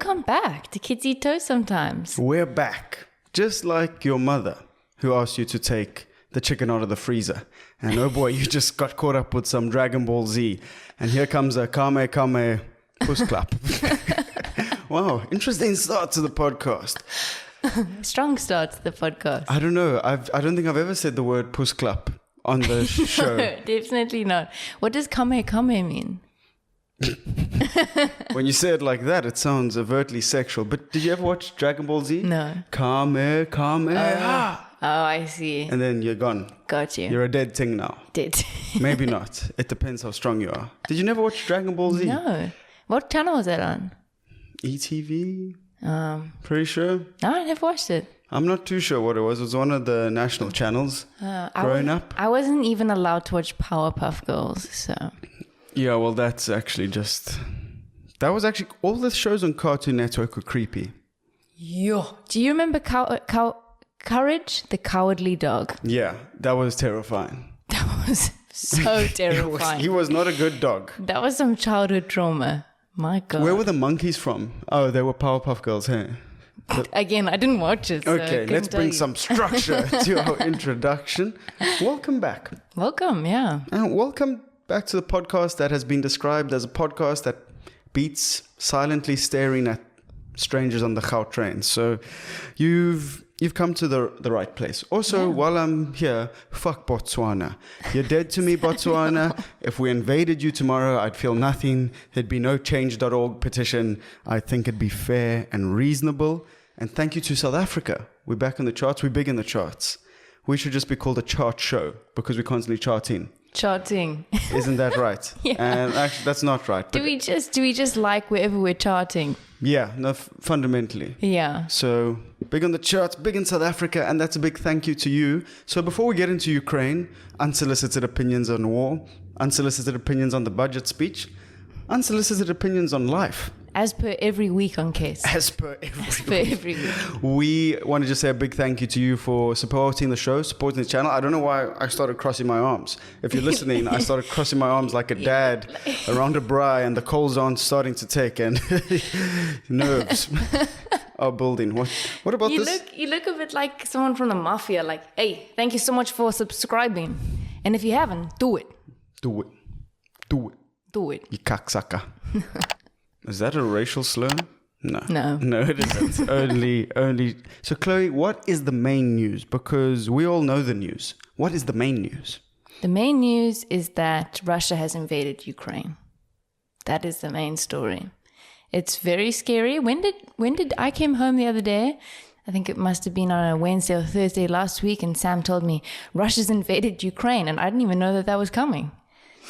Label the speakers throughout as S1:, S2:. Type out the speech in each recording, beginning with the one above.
S1: Welcome back to Kids Eat Toast Sometimes.
S2: We're back. Just like your mother who asked you to take the chicken out of the freezer. And oh boy, you just got caught up with some Dragon Ball Z. And here comes a Kame Kame puss clap. Wow, interesting start to the podcast.
S1: Strong start to the podcast.
S2: I don't know. I don't think I've ever said the word puss clap on the show.
S1: No, definitely not. What does Kame Kame mean?
S2: When you say it like that, it sounds overtly sexual. But did you ever watch Dragon Ball Z?
S1: No.
S2: Kame Kame.
S1: Oh, I see.
S2: And then you're gone.
S1: Got you.
S2: You're a dead thing now.
S1: Dead.
S2: Maybe not. It depends how strong you are. Did you never watch Dragon Ball Z?
S1: No. What channel was that on?
S2: ETV? Pretty sure.
S1: No, I never watched it.
S2: I'm not too sure what it was. It was one of the national channels growing up.
S1: I wasn't even allowed to watch Powerpuff Girls, so...
S2: Yeah, well, that's actually just... That was actually... All the shows on Cartoon Network were creepy.
S1: Yo. Do you remember Courage, the Cowardly Dog?
S2: Yeah, that was terrifying.
S1: That was so terrifying.
S2: He was not a good dog.
S1: That was some childhood trauma. My God.
S2: Where were the monkeys from? Oh, they were Powerpuff Girls, hey?
S1: Again, I didn't watch it. So
S2: okay, let's bring some structure to our introduction. Welcome back.
S1: Welcome, yeah.
S2: And welcome back to the podcast that has been described as a podcast that beats silently staring at strangers on the Gautrain. So you've come to the right place. Also, while I'm here, fuck Botswana. You're dead to me, Botswana. If we invaded you tomorrow, I'd feel nothing. There'd be no change.org petition. I think it'd be fair and reasonable. And thank you to South Africa. We're back in the charts. We're big in the charts. We should just be called a chart show because we're constantly charting.
S1: Charting.
S2: Isn't that right?
S1: Yeah.
S2: And actually, that's not right.
S1: Do we just like wherever we're charting?
S2: Yeah, no, fundamentally.
S1: Yeah.
S2: So big on the charts, big in South Africa, and that's a big thank you to you. So before we get into Ukraine, unsolicited opinions on war, unsolicited opinions on the budget speech, unsolicited opinions on life.
S1: As per every week on KETS.
S2: As per every week.
S1: week.
S2: We want to just say a big thank you to you for supporting the show, supporting the channel. I don't know why I started crossing my arms. If you're listening, I started crossing my arms like a dad around a braai, and the coals aren't starting to take, and nerves are building. What about this?
S1: You look a bit like someone from the mafia, like, hey, thank you so much for subscribing. And if you haven't, do it.
S2: Do it. Do it.
S1: Do it.
S2: You cocksucker. Is that a racial slur? No. No, it isn't. only. So, Chloe, what is the main news? Because we all know the news. What is the main news?
S1: The main news is that Russia has invaded Ukraine. That is the main story. It's very scary. When did I came home the other day? I think it must have been on a Wednesday or Thursday last week, and Sam told me Russia's invaded Ukraine, and I didn't even know that was coming.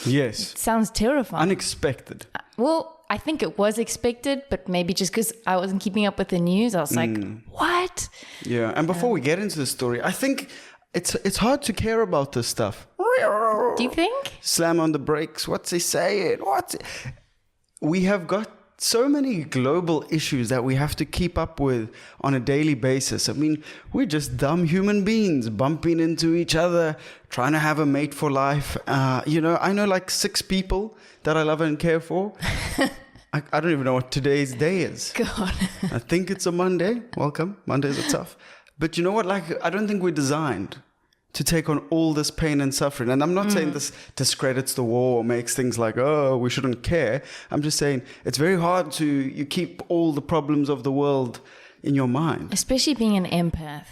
S2: Yes.
S1: It sounds terrifying.
S2: Unexpected.
S1: Well, I think it was expected, but maybe just because I wasn't keeping up with the news, I was like, what?
S2: Yeah, and before we get into the story, I think it's hard to care about this stuff.
S1: Do you think?
S2: Slam on the brakes. What's he saying? We have got so many global issues that we have to keep up with on a daily basis. I mean, we're just dumb human beings bumping into each other, trying to have a mate for life. I know like 6 people that I love and care for. I don't even know what today's day is.
S1: God.
S2: I think it's a Monday. Welcome. Mondays are tough. But you know what? Like, I don't think we're designed to take on all this pain and suffering. And I'm not saying this discredits the war or makes things like, oh, we shouldn't care. I'm just saying it's very hard you keep all the problems of the world in your mind.
S1: Especially being an empath,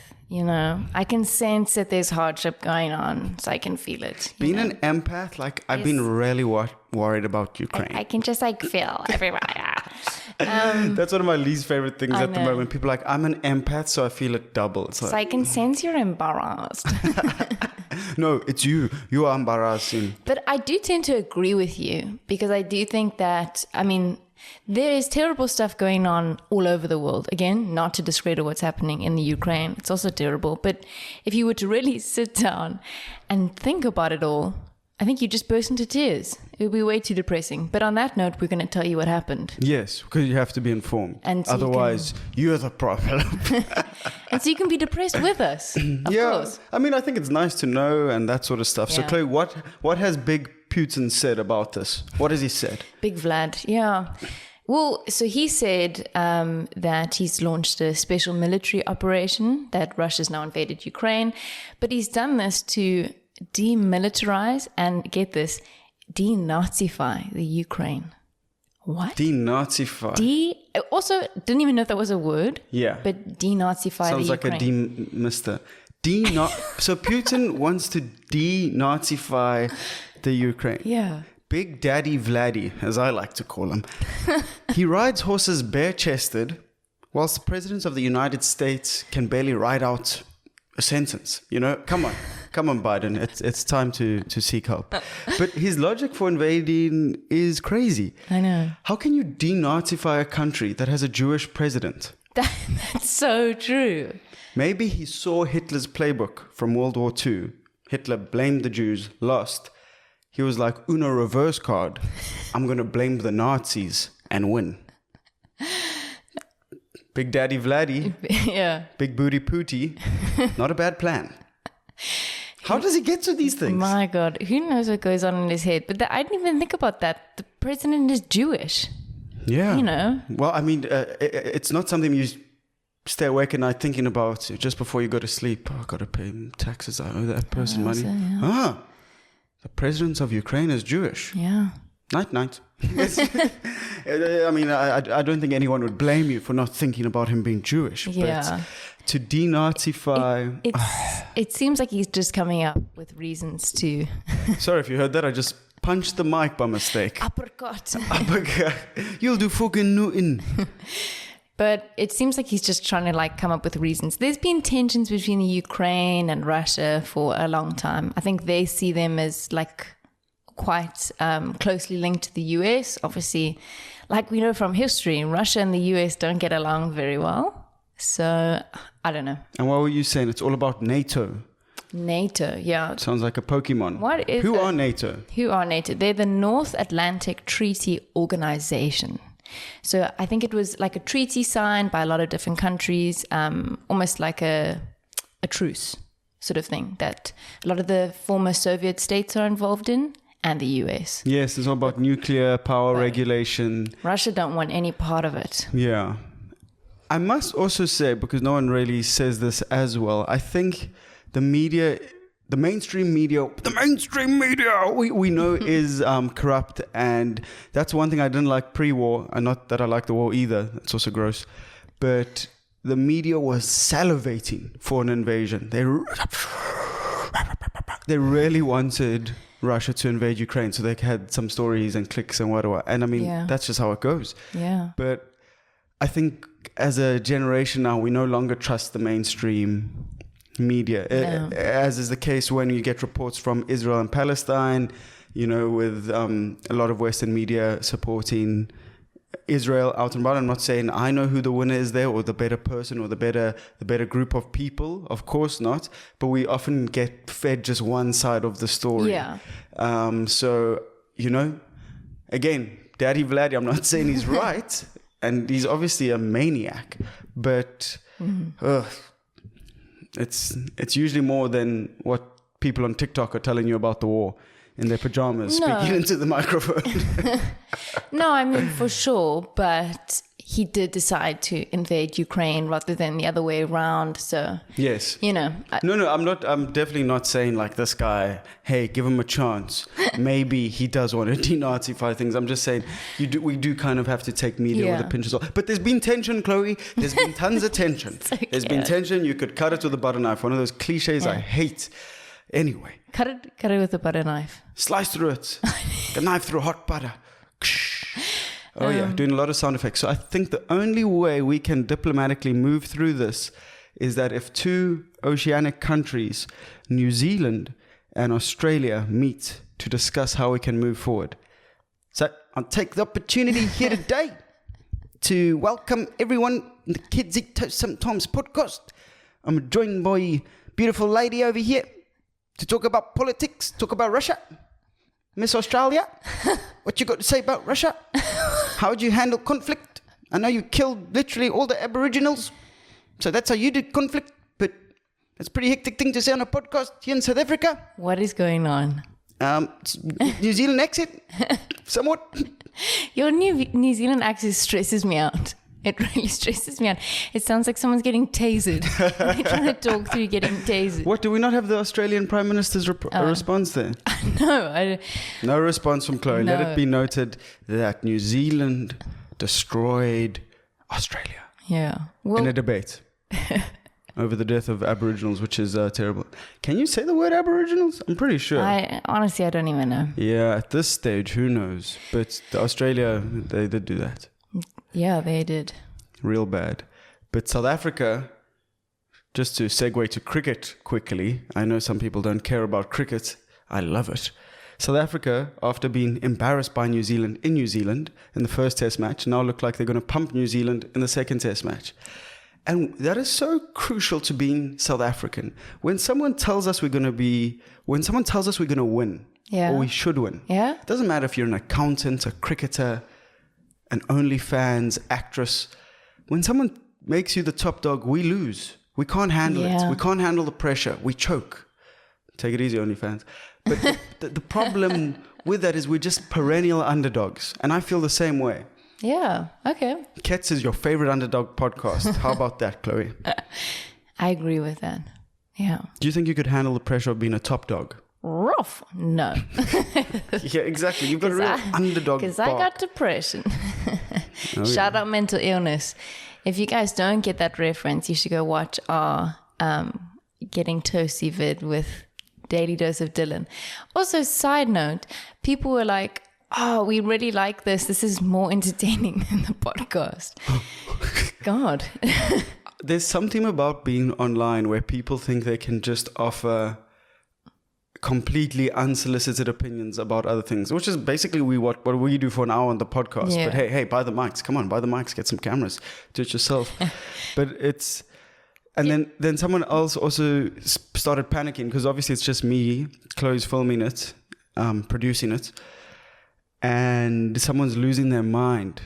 S1: I can sense that there's hardship going on, so I can feel it.
S2: Being an empath, like, I've been really worried about Ukraine.
S1: I can just feel everywhere.
S2: That's one of my least favorite things at the moment. People are like, I'm an empath, so I feel it double. It's like,
S1: so I can sense you're embarrassed.
S2: No, it's you. You are embarrassing.
S1: But I do tend to agree with you, because I do think that, there is terrible stuff going on all over the world. Again, not to discredit what's happening in the Ukraine. It's also terrible. But if you were to really sit down and think about it all, I think you just burst into tears. It would be way too depressing. But on that note, we're going to tell you what happened.
S2: Yes, because you have to be informed.
S1: And so
S2: otherwise, you're the problem.
S1: And so you can be depressed with us. Of course.
S2: I think it's nice to know and that sort of stuff. So,
S1: Yeah.
S2: Chloe, what has Big Putin said about this? What has he said?
S1: Big Vlad, yeah. Well, so he said that he's launched a special military operation, that Russia's now invaded Ukraine, but he's done this to demilitarize and, get this, denazify the Ukraine. What?
S2: Denazify.
S1: Also, didn't even know if that was a word.
S2: Yeah.
S1: But denazify
S2: Sounds
S1: the
S2: like
S1: Ukraine.
S2: a Mr. So Putin wants to denazify the Ukraine.
S1: Yeah.
S2: Big Daddy Vladdy, as I like to call him. He rides horses bare-chested, whilst the president of the United States can barely write out a sentence. You know, come on, Biden. It's time to seek help. But his logic for invading is crazy.
S1: I know.
S2: How can you denazify a country that has a Jewish president?
S1: That's so true.
S2: Maybe he saw Hitler's playbook from World War II. Hitler blamed the Jews, lost. He was like, Uno reverse card. I'm going to blame the Nazis and win. Big Daddy Vladdy.
S1: Yeah.
S2: Big Booty Pooty. Not a bad plan. How does he get to these things?
S1: My God. Who knows what goes on in his head? But I didn't even think about that. The president is Jewish.
S2: Yeah.
S1: You know.
S2: Well, I mean, it's not something you stay awake at night thinking about just before you go to sleep. Oh, I've got to pay taxes. I owe that person money.
S1: So, yeah.
S2: The president of Ukraine is Jewish.
S1: Yeah.
S2: Night. I mean, I don't think anyone would blame you for not thinking about him being Jewish.
S1: Yeah.
S2: But to denazify...
S1: It seems like he's just coming up with reasons to...
S2: Sorry if you heard that. I just punched the mic by mistake.
S1: Uppercut.
S2: You'll do fucking nothing.
S1: But it seems like he's just trying to come up with reasons. There's been tensions between the Ukraine and Russia for a long time. I think they see them as quite closely linked to the US. Obviously, like we know from history, Russia and the US don't get along very well. So, I don't know.
S2: And what were you saying? It's all about NATO.
S1: NATO, yeah.
S2: Sounds like a Pokemon.
S1: What is
S2: Who are NATO?
S1: Who are NATO? They're the North Atlantic Treaty Organization. So I think it was like a treaty signed by a lot of different countries, almost like a truce sort of thing that a lot of the former Soviet states are involved in, and the US.
S2: Yes, it's all about nuclear power regulation.
S1: Russia don't want any part of it.
S2: Yeah. I must also say, because no one really says this as well, I think the mainstream media, we know is corrupt, and that's one thing I didn't like pre-war, and not that I like the war either, it's also gross, but the media was salivating for an invasion. They really wanted Russia to invade Ukraine, so they had some stories and clicks and whatever, and I mean, that's just how it goes.
S1: Yeah.
S2: But I think as a generation now, we no longer trust the mainstream media, as is the case when you get reports from Israel and Palestine, with a lot of Western media supporting Israel out and about. I'm not saying I know who the winner is there, or the better person, or the better group of people. Of course not. But we often get fed just one side of the story.
S1: Yeah.
S2: So, again, Daddy Vladdy, I'm not saying he's right, and he's obviously a maniac, but it's usually more than what people on TikTok are telling you about the war in their pajamas, speaking into the microphone.
S1: No, I mean, for sure. But he did decide to invade Ukraine rather than the other way around. So,
S2: yes.
S1: No,
S2: I'm definitely not saying like this guy, hey, give him a chance. Maybe he does want to denazify things. I'm just saying we do kind of have to take media with a pinch of salt. But there's been tension, Chloe. There's been tons of tension. There's been tension. You could cut it with a butter knife. One of those cliches I hate. Anyway.
S1: Cut it with a butter knife.
S2: Slice through it. The knife through hot butter. Oh yeah, doing a lot of sound effects. So I think the only way we can diplomatically move through this is that if two oceanic countries, New Zealand and Australia, meet to discuss how we can move forward. So I'll take the opportunity here today to welcome everyone in the Kids Eat Toast Sometimes podcast. I'm joined by a beautiful lady over here to talk about politics, talk about Russia. Miss Australia, what you got to say about Russia? How would you handle conflict? I know you killed literally all the Aboriginals, so that's how you did conflict, but it's a pretty hectic thing to say on a podcast here in South Africa.
S1: What is going on?
S2: New Zealand exit, somewhat.
S1: Your New Zealand accent stresses me out. It really stresses me out. It sounds like someone's getting tasered. They're trying to talk through getting tasered.
S2: What, do we not have the Australian Prime Minister's response there?
S1: No.
S2: No response from Chloe.
S1: No.
S2: Let it be noted that New Zealand destroyed Australia.
S1: Yeah. Well,
S2: In a debate over the death of Aboriginals, which is terrible. Can you say the word Aboriginals? I'm pretty sure.
S1: honestly, I don't even know.
S2: Yeah, at this stage, who knows? But Australia, they did do that.
S1: Yeah, they did.
S2: Real bad. But South Africa, just to segue to cricket quickly, I know some people don't care about cricket. I love it. South Africa, after being embarrassed by New Zealand in the first test match, now look like they're going to pump New Zealand in the second test match. And that is so crucial to being South African. When someone tells us we're going to win,
S1: Yeah.
S2: or we should win,
S1: Yeah?
S2: it doesn't matter if you're an accountant, a cricketer, an OnlyFans actress. When someone makes you the top dog, we lose. We can't handle it. We can't handle the pressure. We choke. Take it easy, OnlyFans. But the problem with that is we're just perennial underdogs. And I feel the same way.
S1: Yeah. Okay.
S2: KETS is your favorite underdog podcast. How about that, Chloe?
S1: I agree with that. Yeah.
S2: Do you think you could handle the pressure of being a top dog?
S1: Rough? No.
S2: Yeah, exactly. You've got a real underdog
S1: Because I got depression.
S2: Oh,
S1: Shout out mental illness. If you guys don't get that reference, you should go watch our Getting Toasty vid with Daily Dose of Dylan. Also, side note, people were like, oh, we really like this. This is more entertaining than the podcast. God.
S2: There's something about being online where people think they can just offer completely unsolicited opinions about other things, which is basically what we do for an hour on the podcast.
S1: Yeah.
S2: But hey, buy the mics. Come on, buy the mics, get some cameras, do it yourself. But it's... And then someone else also started panicking because obviously it's just me, Chloe's filming it, producing it, and someone's losing their mind.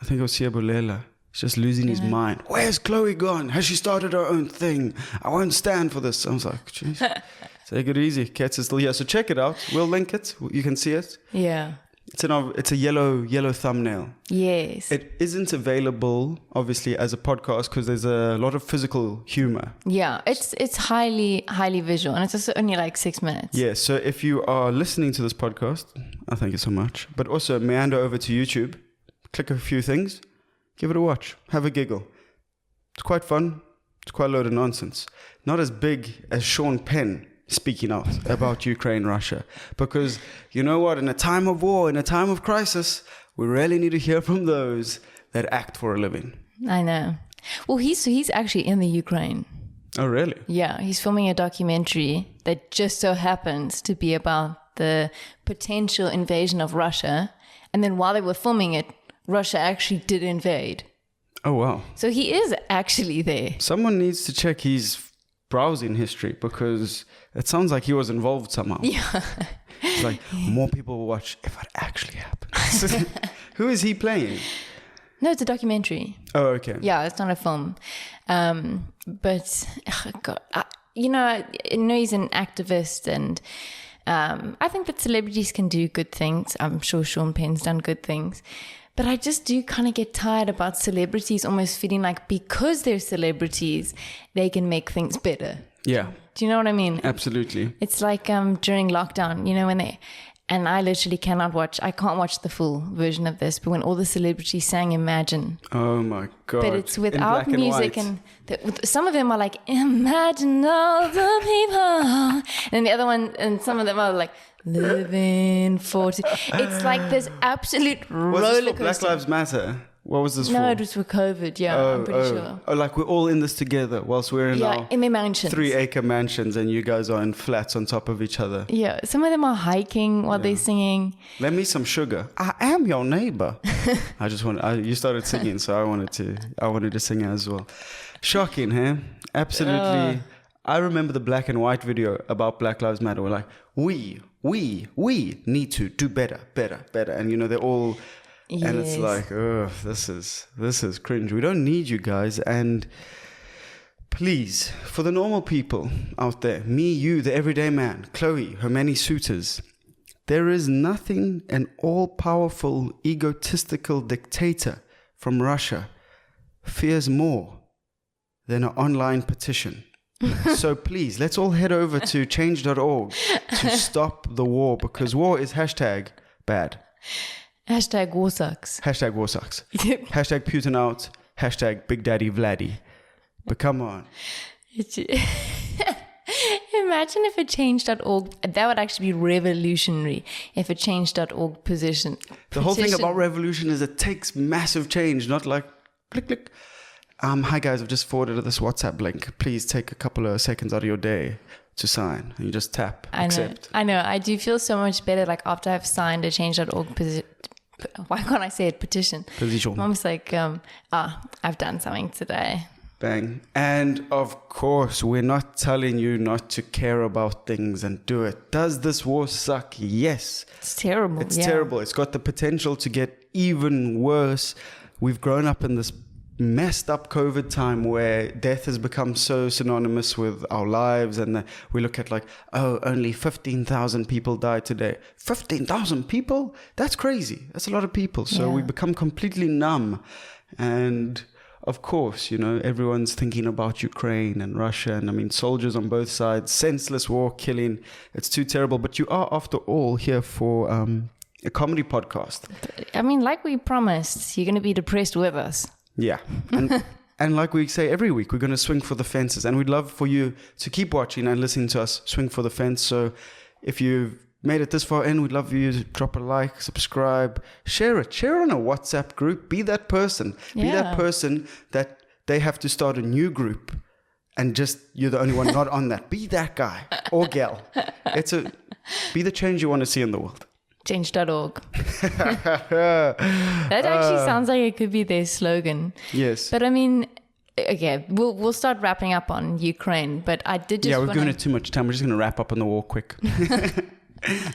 S2: I think it was Siabulela. He's just losing his mind. Where's Chloe gone? Has she started her own thing? I won't stand for this. I was like, jeez, take it easy. KETS is still here. So check it out. We'll link it. You can see it.
S1: Yeah.
S2: It's a yellow thumbnail.
S1: Yes.
S2: It isn't available, obviously, as a podcast because there's a lot of physical humor.
S1: Yeah, it's highly visual, and it's also only like 6 minutes.
S2: Yeah, so if you are listening to this podcast, I thank you so much. But also meander over to YouTube, click a few things, give it a watch, have a giggle. It's quite fun. It's quite a load of nonsense. Not as big as Sean Penn speaking out about Ukraine, Russia. Because you know what? In a time of war, in a time of crisis, we really need to hear from those that act for a living.
S1: I know. Well, he's actually in the Ukraine.
S2: Oh, really?
S1: Yeah, he's filming a documentary that just so happens to be about the potential invasion of Russia. And then while they were filming it, Russia actually did invade.
S2: Oh, wow.
S1: So he is actually there.
S2: Someone needs to check his browsing history because it sounds like he was involved somehow.
S1: Yeah.
S2: It's like more people will watch if it actually happens. Who is he playing?
S1: No, it's a documentary.
S2: Oh, okay.
S1: Yeah, it's not a film. But, God, I know he's an activist, and I think that celebrities can do good things. I'm sure Sean Penn's done good things. But I just do kind of get tired about celebrities almost feeling like because they're celebrities, they can make things better.
S2: Yeah.
S1: Do you know what I mean?
S2: Absolutely.
S1: It's like during lockdown, and I literally I can't watch the full version of this, but when all the celebrities sang Imagine.
S2: Oh my God.
S1: But it's without music, and some of them are like, Imagine all the people. And the other one, and some of them are like, Living 40. It's like this absolute roller coaster.
S2: Was this for Black Lives Matter? What was this for?
S1: No, it was for COVID, yeah, I'm pretty sure.
S2: Oh, like we're all in this together whilst we're in our
S1: in their mansions.
S2: 3-acre mansions and you guys are in flats on top of each other.
S1: Yeah, some of them are hiking while they're singing.
S2: Let me some sugar. I am your neighbor. You started singing, so I wanted to sing as well. Shocking, huh? Absolutely. I remember the black and white video about Black Lives Matter. We're like, we need to do better. And they're all... Yes. And it's like, oh, this is cringe. We don't need you guys. And please, for the normal people out there, me, you, the everyday man, Chloe, her many suitors, There is nothing an all-powerful, egotistical dictator from Russia fears more than an online petition. So please, let's all head over to change.org to stop the war, because war is #bad.
S1: #war sucks.
S2: #war sucks. #Putin out. #Big Daddy Vladdy. But come on.
S1: Imagine if a change.org, that would actually be revolutionary, if a change.org petition.
S2: The whole thing about revolution is it takes massive change, not like click, click. Hi guys, I've just forwarded this WhatsApp link. Please take a couple of seconds out of your day to sign. And you just tap, accept.
S1: I know. I do feel so much better like after I've signed a change.org petition. Why can't I say it? Petition. Mom's like, I've done something today.
S2: Bang. And of course, we're not telling you not to care about things and do it. Does this war suck? Yes.
S1: It's terrible.
S2: It's terrible. It's got the potential to get even worse. We've grown up in this messed up COVID time where death has become so synonymous with our lives, and we look at like, oh, only 15,000 people died today. 15,000 people? That's crazy. That's a lot of people. So we become completely numb. And of course, everyone's thinking about Ukraine and Russia, and I mean, soldiers on both sides, senseless war, killing. It's too terrible. But you are, after all, here for a comedy podcast.
S1: I mean, like we promised, you're going to be depressed with us.
S2: Yeah. And like we say every week, we're going to swing for the fences. And we'd love for you to keep watching and listening to us swing for the fence. So if you've made it this far in, we'd love for you to drop a like, subscribe, share it. Share it on a WhatsApp group. Be that person. Yeah. Be that person that they have to start a new group and just you're the only one not on that. Be that guy or gal. Be the change you want to see in the world.
S1: Change.org. That actually sounds like it could be their slogan.
S2: Yes.
S1: But I mean, okay, we'll start wrapping up on Ukraine. But I did just
S2: we've given it too much time. We're just going to wrap up on the war quick.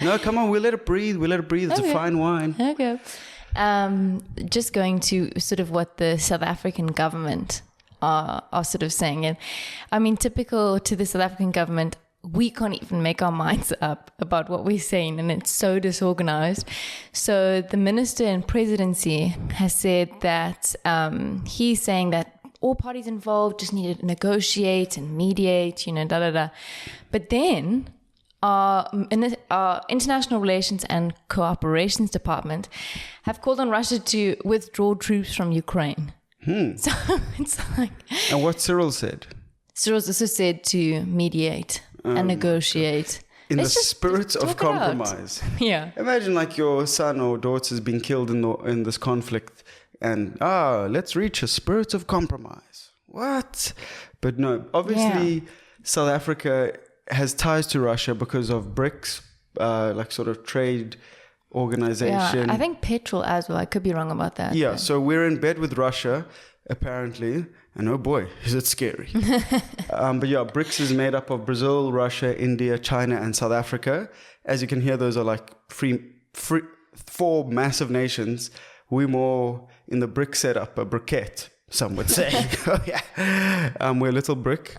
S2: No, come on. We'll let it breathe. It's a fine wine.
S1: Okay. Just going to sort of what the South African government are sort of saying. And I mean, typical to the South African government, we can't even make our minds up about what we're saying, and it's so disorganized. So the minister in presidency has said that he's saying that all parties involved just need to negotiate and mediate, But then our International Relations and Cooperations Department have called on Russia to withdraw troops from Ukraine. So it's like...
S2: And what Cyril said?
S1: Cyril's also said to mediate and negotiate.
S2: In the spirit of compromise.
S1: Yeah.
S2: Imagine like your son or daughter's been killed in this conflict and, let's reach a spirit of compromise. What? But no, obviously South Africa has ties to Russia because of BRICS, like sort of trade organization.
S1: Yeah, I think petrol as well. I could be wrong about that.
S2: Yeah, so we're in bed with Russia, apparently. And oh boy, is it scary. But yeah, BRICS is made up of Brazil, Russia, India, China, and South Africa. As you can hear, those are like four massive nations. We're more in the brick setup, a briquette, some would say. We're a little brick.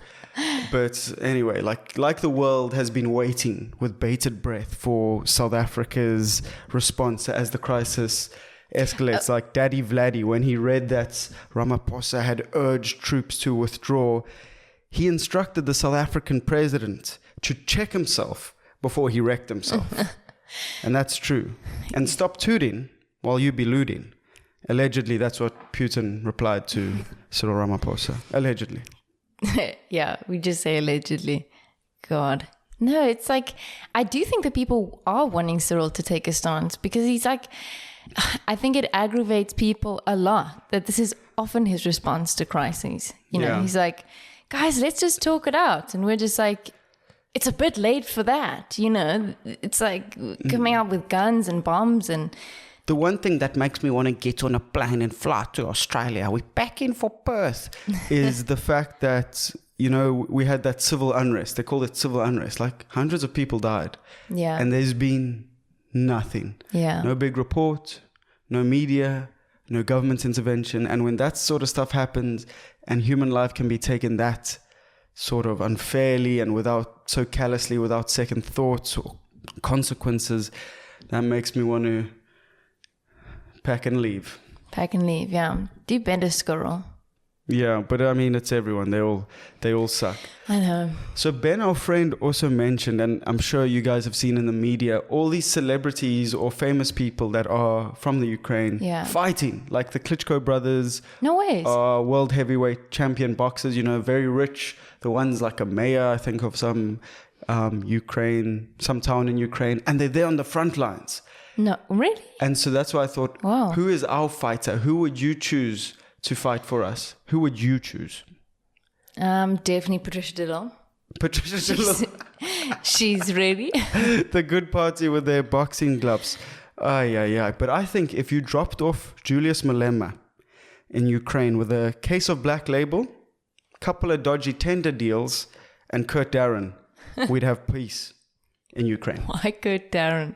S2: But anyway, like the world has been waiting with bated breath for South Africa's response as the crisis escalates. Like Daddy Vladdy, when he read that Ramaphosa had urged troops to withdraw, he instructed the South African president to check himself before he wrecked himself. And that's true. And stop tooting while you be looting. Allegedly, that's what Putin replied to Cyril Ramaphosa. Allegedly.
S1: Yeah, we just say allegedly. God. No, it's like, I do think that people are wanting Cyril to take a stance because he's like, I think it aggravates people a lot that this is often his response to crises. He's like, guys, let's just talk it out. And we're just like, it's a bit late for that. It's like coming out with guns and bombs. And
S2: the one thing that makes me want to get on a plane and fly to Australia, we're back in for Perth, is the fact that, we had that civil unrest. They called it civil unrest. Like hundreds of people died.
S1: Yeah.
S2: And there's been nothing.
S1: Yeah.
S2: No big report, no media, no government intervention. And when that sort of stuff happens and human life can be taken that sort of unfairly and so callously, without second thoughts or consequences, that makes me want to pack and leave.
S1: Pack and leave, yeah. Do better, squirrel.
S2: Yeah, but I mean, it's everyone. They all suck.
S1: I know.
S2: So Ben, our friend, also mentioned, and I'm sure you guys have seen in the media, all these celebrities or famous people that are from the Ukraine fighting, like the Klitschko brothers.
S1: No ways.
S2: World heavyweight champion boxers, very rich. The one's like a mayor, I think, of some some town in Ukraine, and they're there on the front lines.
S1: No, really?
S2: And so that's why I thought, who is our fighter? Who would you choose to fight for us? Who would you choose?
S1: Definitely Patricia Dillon.
S2: Patricia Dillon.
S1: She's ready.
S2: The good party with their boxing gloves. Yeah. But I think if you dropped off Julius Malema in Ukraine with a case of Black Label, couple of dodgy tender deals, and Kurt Darren, we'd have peace in Ukraine.
S1: Why Kurt Darren?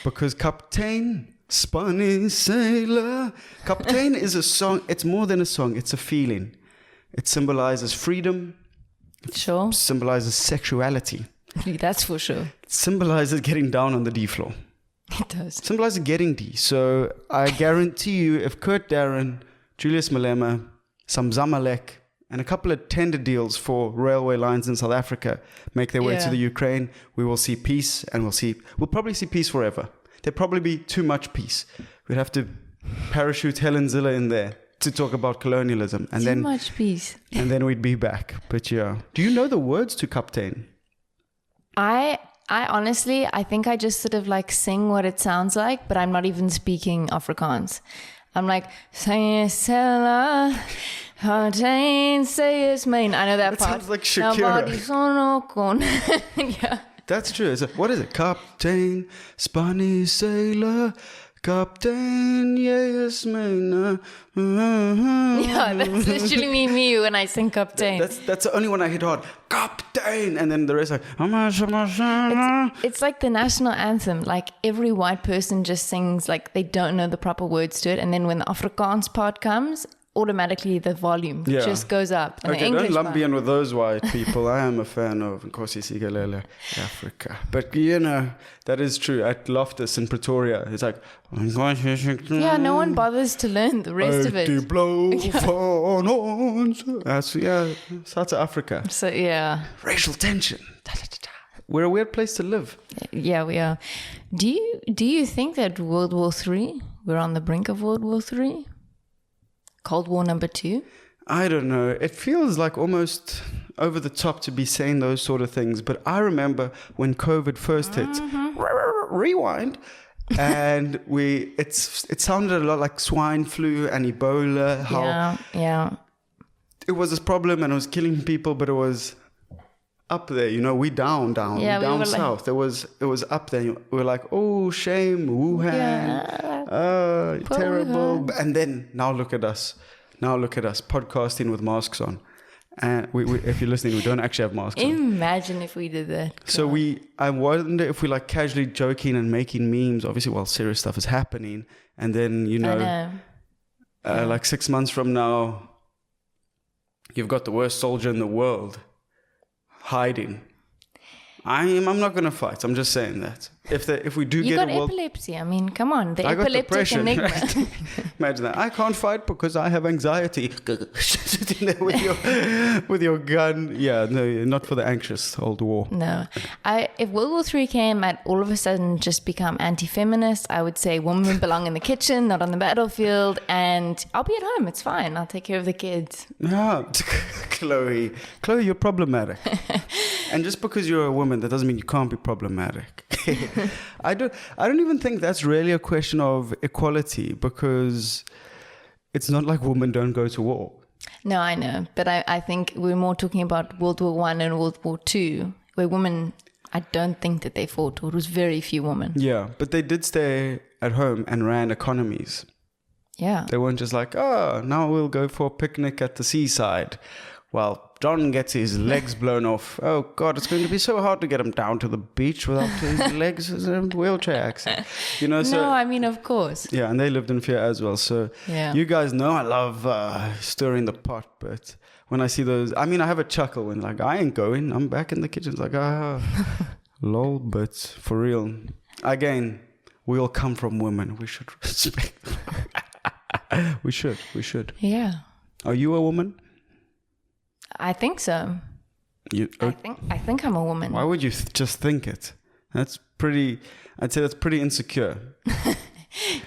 S2: Because Captain Spanish Sailor. Captain is a song. It's more than a song. It's a feeling. It symbolizes freedom.
S1: Sure.
S2: It symbolizes sexuality.
S1: That's for sure.
S2: It symbolizes getting down on the D floor.
S1: It does.
S2: It symbolizes getting D. So I guarantee you, if Kurt Darren, Julius Malema, some Zamalek, and a couple of tender deals for railway lines in South Africa make their way to the Ukraine, we will see peace, and we'll probably see peace forever. There'd probably be too much peace. We'd have to parachute Helen Ziller in there to talk about colonialism, and
S1: too much peace.
S2: And then we'd be back. But yeah, do you know the words to Captain?
S1: I honestly, I think I just sort of like sing what it sounds like, but I'm not even speaking Afrikaans. I'm like, say Sella, say it's main. I know that part.
S2: Sounds like Shakira.
S1: Yeah.
S2: That's true. What is it? Captain, Spanish Sailor, Captain, yes, man.
S1: Yeah, that's literally me when I sing Captain.
S2: That's the only one I hit hard. Captain, and then the rest like.
S1: It's like the national anthem. Like every white person just sings like they don't know the proper words to it, and then when the Afrikaans part comes, automatically the volume just goes up. And
S2: okay,
S1: the English
S2: don't lump me in with those white people. I am a fan of Nkosi Sikelel, Africa. But that is true. At Loftus in Pretoria, it's like...
S1: Yeah, no one bothers to learn the rest of it.
S2: That's, South Africa.
S1: So, yeah.
S2: Racial tension. We're a weird place to live.
S1: Yeah, we are. Do you think that World War III, we're on the brink of World War III? Cold War number 2?
S2: I don't know. It feels like almost over the top to be saying those sort of things. But I remember when COVID first hit, rewind, and it sounded a lot like swine flu and Ebola.
S1: Yeah.
S2: It was this problem and it was killing people, but it was up there. We down south. It was up there. We were like, oh, shame, Wuhan, terrible.
S1: Wuhan.
S2: And then now look at us, podcasting with masks on. And we if you're listening, we don't actually have masks on.
S1: Imagine if we did that.
S2: So I wonder if we like casually joking and making memes, obviously while serious stuff is happening. And then, like 6 months from now, you've got the worst soldier in the world hiding. I'm not going to fight. I'm just saying that. If we do get a world...
S1: epilepsy. I mean, come on. The epileptic enigma.
S2: Right? Imagine that. I can't fight because I have anxiety. Sitting there with your gun. Yeah, no, not for the anxious old war.
S1: No. If World War III came, I'd all of a sudden just become anti-feminist. I would say women belong in the kitchen, not on the battlefield. And I'll be at home. It's fine. I'll take care of the kids.
S2: Yeah. Chloe, you're problematic. And just because you're a woman, that doesn't mean you can't be problematic. I don't even think that's really a question of equality, because it's not like women don't go to war.
S1: No, I know. But I think we're more talking about World War I and World War II, where women, I don't think that they fought. It was very few women.
S2: Yeah, but they did stay at home and ran economies.
S1: Yeah.
S2: They weren't just like, now we'll go for a picnic at the seaside. Well, John gets his legs blown off. Oh, God, it's going to be so hard to get him down to the beach without his legs in a wheelchair accident.
S1: No, I mean, of course.
S2: Yeah, and they lived in fear as well. So you guys know I love stirring the pot. But when I see those, I mean, I have a chuckle when like, I ain't going. I'm back in the kitchen. It's like, lol. But for real, again, We all come from women. We should respect them. We should.
S1: Yeah.
S2: Are you a woman?
S1: I think so. I think I'm a woman.
S2: Why would you just think it? I'd say that's pretty insecure.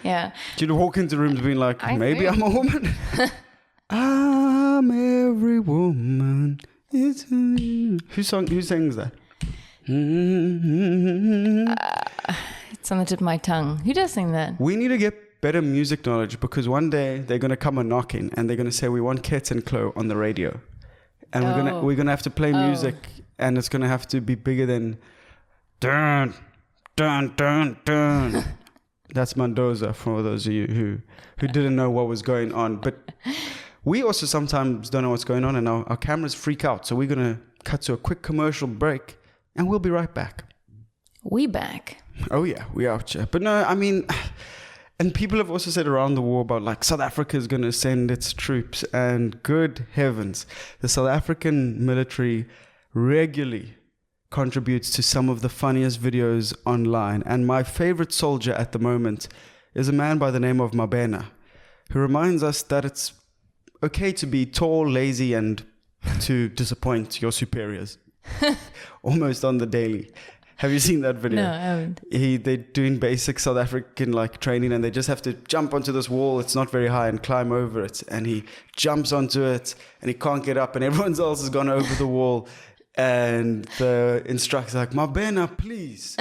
S1: Yeah.
S2: Do you walk into rooms being like, maybe I'm a woman? I'm every woman. Who sings that?
S1: It's on the tip of my tongue. Who does sing that?
S2: We need to get better music knowledge, because one day they're going to come a knocking and they're going to say, we want KETS and Chloë on the radio. And we're gonna have to play music, and it's going to have to be bigger than dun, dun, dun, dun. That's Mendoza, for those of you who didn't know what was going on. But we also sometimes don't know what's going on, and our cameras freak out. So we're going to cut to a quick commercial break, and we'll be right back.
S1: We back.
S2: Oh, yeah, we out here. But no, I mean, and people have also said around the war about like South Africa is going to send its troops, and good heavens, the South African military regularly contributes to some of the funniest videos online. And my favorite soldier at the moment is a man by the name of Mabena, who reminds us that it's okay to be tall, lazy, and to disappoint your superiors almost on the daily. Have you seen that video?
S1: No, I haven't.
S2: They're doing basic South African like training, and they just have to jump onto this wall. It's not very high, and climb over it. And he jumps onto it, and he can't get up, and everyone else has gone over the wall. And the instructor's like, Mabena, please.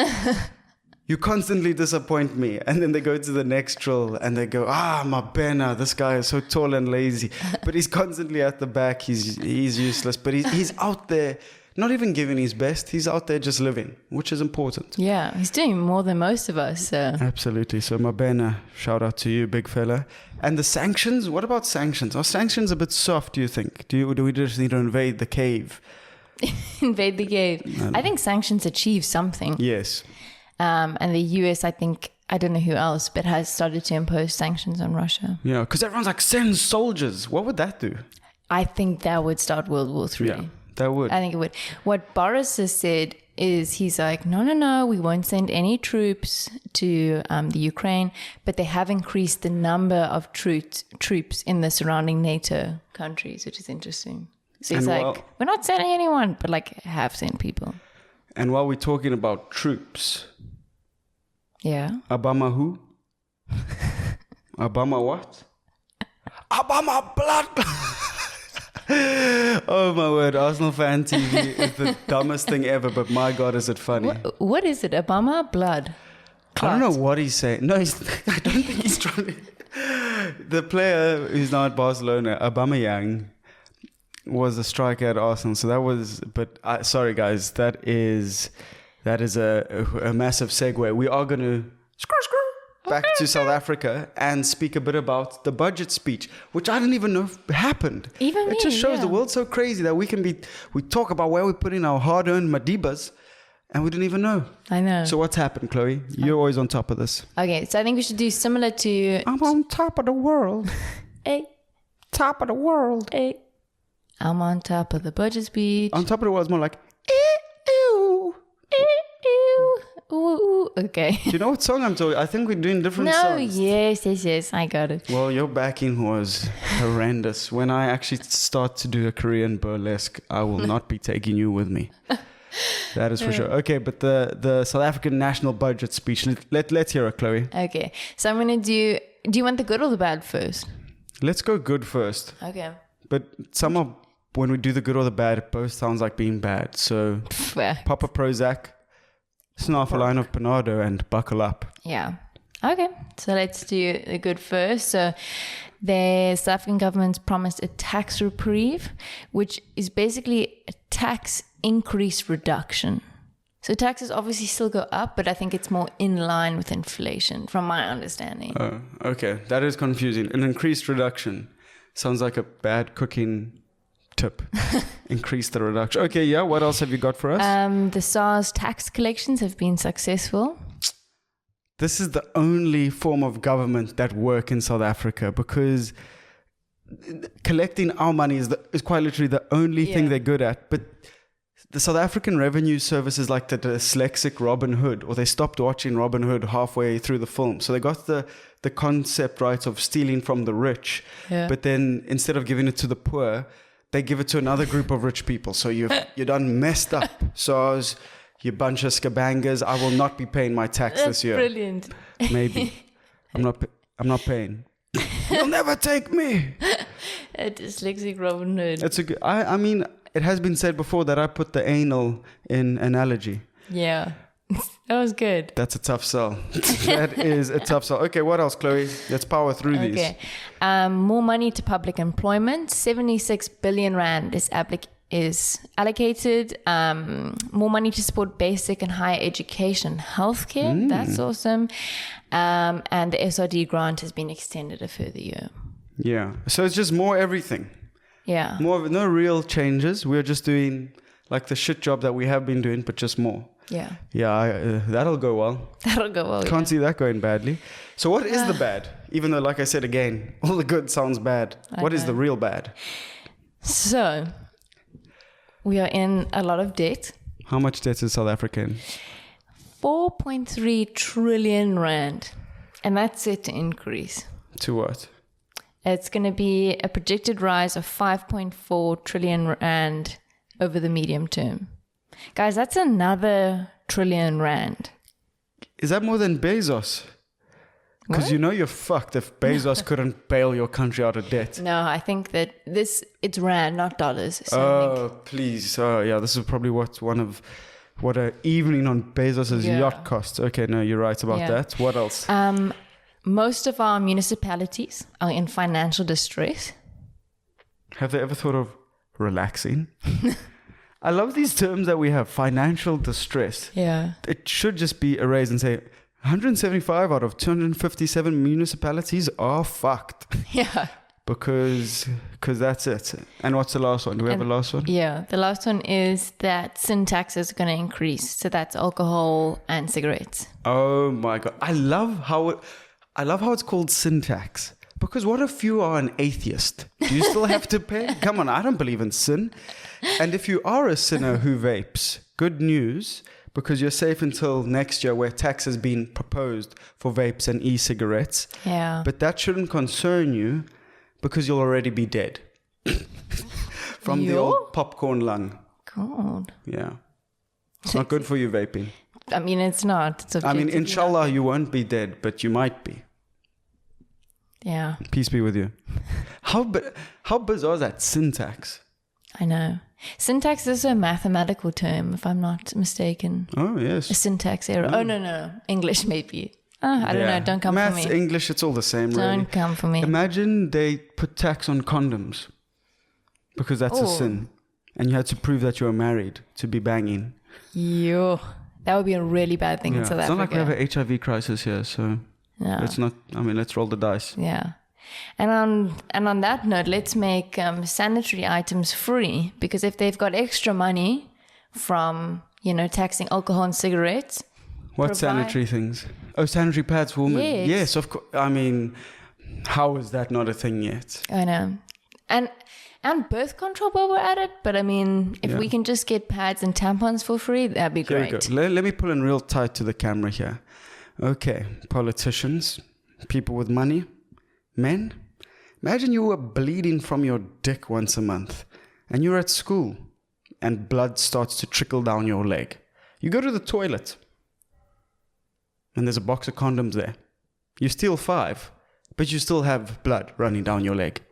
S2: You constantly disappoint me. And then they go to the next drill, and they go, Mabena, this guy is so tall and lazy. But he's constantly at the back. He's useless. But he's out there, not even giving his best. He's out there just living, which is important.
S1: Yeah, he's doing more than most of us. So.
S2: Absolutely. So Mabena, shout out to you, big fella. And the sanctions, what about sanctions? Are sanctions a bit soft, do you think? Do we just need to invade the cave?
S1: Invade the cave. I think sanctions achieve something.
S2: Yes.
S1: And the US, I think, I don't know who else, but has started to impose sanctions on Russia.
S2: Yeah, because everyone's like, send soldiers. What would that do?
S1: I think that would start World War III.
S2: Yeah, that would.
S1: I think it would. What Boris has said is he's like, no, we won't send any troops to the Ukraine, but they have increased the number of troops in the surrounding NATO countries, which is interesting. So he's like, we're not sending anyone, but like have sent people.
S2: And while we're talking about troops,
S1: yeah.
S2: Obama who? Obama what? Obama blood. Oh my word, Arsenal fan TV is the dumbest thing ever, but my God, is it funny.
S1: What is it? Obama blood?
S2: Clot. I don't know what he's saying. No, I don't think he's trying to. The player who's now at Barcelona, Aubameyang, was a striker at Arsenal. So that was, sorry guys, that is a massive segue. We are going to back to South Africa and speak a bit about the budget speech, which I didn't even know happened. It just shows the world's so crazy that we talk about where we put in our hard-earned Madibas and we didn't even know.
S1: I know.
S2: So what's happened, Chloe? You're always on top of this.
S1: Okay, so I think we should do similar to...
S2: I'm on top of the world.
S1: Hey.
S2: Top of the world.
S1: Hey. I'm on top of the budget speech.
S2: On top of the world is more like...
S1: Ew. Ew. Ooh. Okay.
S2: Do you know what song I'm talking? I think we're doing different songs.
S1: No, yes. I got it.
S2: Well, your backing was horrendous. When I actually start to do a Korean burlesque, I will not be taking you with me. That is for sure. Okay, but the South African national budget speech. Let's hear it, Chloe.
S1: Okay, so I'm going to do you want the good or the bad first?
S2: Let's go good first.
S1: Okay.
S2: But when we do the good or the bad, it both sounds like being bad. So pop a Prozac, snarf a line of Panado, and buckle up.
S1: Yeah. Okay, so let's do the good first. So the South African government's promised a tax reprieve, which is basically a tax increase reduction. So taxes obviously still go up, but I think it's more in line with inflation, from my understanding.
S2: Oh, okay. That is confusing. An increased reduction sounds like a bad cooking tip. Increase the reduction. Okay, yeah. What else have you got for us?
S1: The SARS tax collections have been successful.
S2: This is the only form of government that work in South Africa, because collecting our money is quite literally the only thing they're good at. But the South African Revenue Service is like the dyslexic Robin Hood, or they stopped watching Robin Hood halfway through the film. So they got the concept right of stealing from the rich, but then instead of giving it to the poor, they give it to another group of rich people. So you're done messed up. So you bunch of scabangas, I will not be paying my tax this year.
S1: Brilliant.
S2: Maybe. I'm not paying. You'll never take me.
S1: A dyslexic Robin Hood.
S2: That's a good. I mean, it has been said before that I put the anal in analogy.
S1: Yeah, that was good.
S2: That's a tough sell. That is a tough sell. Okay, what else, Chloe? Let's power through these.
S1: Okay, more money to public employment. 76 billion rand is allocated. More money to support basic and higher education, healthcare. That's awesome. And the SRD grant has been extended a further year.
S2: Yeah. So it's just more everything.
S1: Yeah.
S2: No real changes. We're just doing like the shit job that we have been doing, but just more.
S1: Yeah.
S2: Yeah, that'll go well.
S1: That'll go well.
S2: Can't see that going badly. So what is the bad? Even though, like I said again, all the good sounds bad. What is the real bad?
S1: So we are in a lot of debt.
S2: How much debt is South Africa in?
S1: 4.3 trillion rand. And that's set to increase.
S2: To what?
S1: It's going to be a projected rise of 5.4 trillion rand over the medium term. Guys, that's another trillion rand.
S2: Is that more than Bezos? Because you know you're fucked if Bezos couldn't bail your country out of debt.
S1: No, I think that it's rand, not dollars. So
S2: please. Yeah, this is probably what an evening on Bezos' yacht costs. Okay, no, you're right about that. What else?
S1: Most of our municipalities are in financial distress.
S2: Have they ever thought of relaxing? I love these terms that we have. Financial distress.
S1: Yeah.
S2: It should just be erased and say 175 out of 257 municipalities are fucked.
S1: Yeah.
S2: Because that's it. And what's the last one? Do we have a last one?
S1: Yeah. The last one is that sin taxes are going to increase. So that's alcohol and cigarettes.
S2: Oh my God. I love how it's called sin tax. Because what if you are an atheist? Do you still have to pay? Come on, I don't believe in sin. And if you are a sinner who vapes, good news, because you're safe until next year where tax has been proposed for vapes and e-cigarettes.
S1: Yeah.
S2: But that shouldn't concern you because you'll already be dead. From the old popcorn lung.
S1: God.
S2: Yeah. It's not good for you, vaping.
S1: I mean, it's not. It's
S2: inshallah, you won't be dead, but you might be.
S1: Yeah.
S2: Peace be with you. How bizarre is that syntax?
S1: I know. Syntax is a mathematical term, if I'm not mistaken.
S2: Oh, yes.
S1: A syntax error. Oh, no. English, maybe. I don't know. Don't come for me.
S2: Maths, English, it's all the same, really.
S1: Don't come for me.
S2: Imagine they put tax on condoms because that's a sin. And you had to prove that you were married to be banging.
S1: Yo. That would be a really bad thing in South Africa.
S2: It's not like we have an HIV crisis here, so let's roll the dice.
S1: Yeah. And on that note, let's make sanitary items free, because if they've got extra money from, taxing alcohol and cigarettes.
S2: What sanitary things? Oh, sanitary pads for women. Yes, of course. I mean, how is that not a thing yet?
S1: I know. And birth control while we're at it. But I mean, if we can just get pads and tampons for free, that'd be great.
S2: Here we go. Let me pull in real tight to the camera here. Okay, politicians, people with money, men. Imagine you were bleeding from your dick once a month and you're at school and blood starts to trickle down your leg. You go to the toilet and there's a box of condoms there. You steal 5, but you still have blood running down your leg.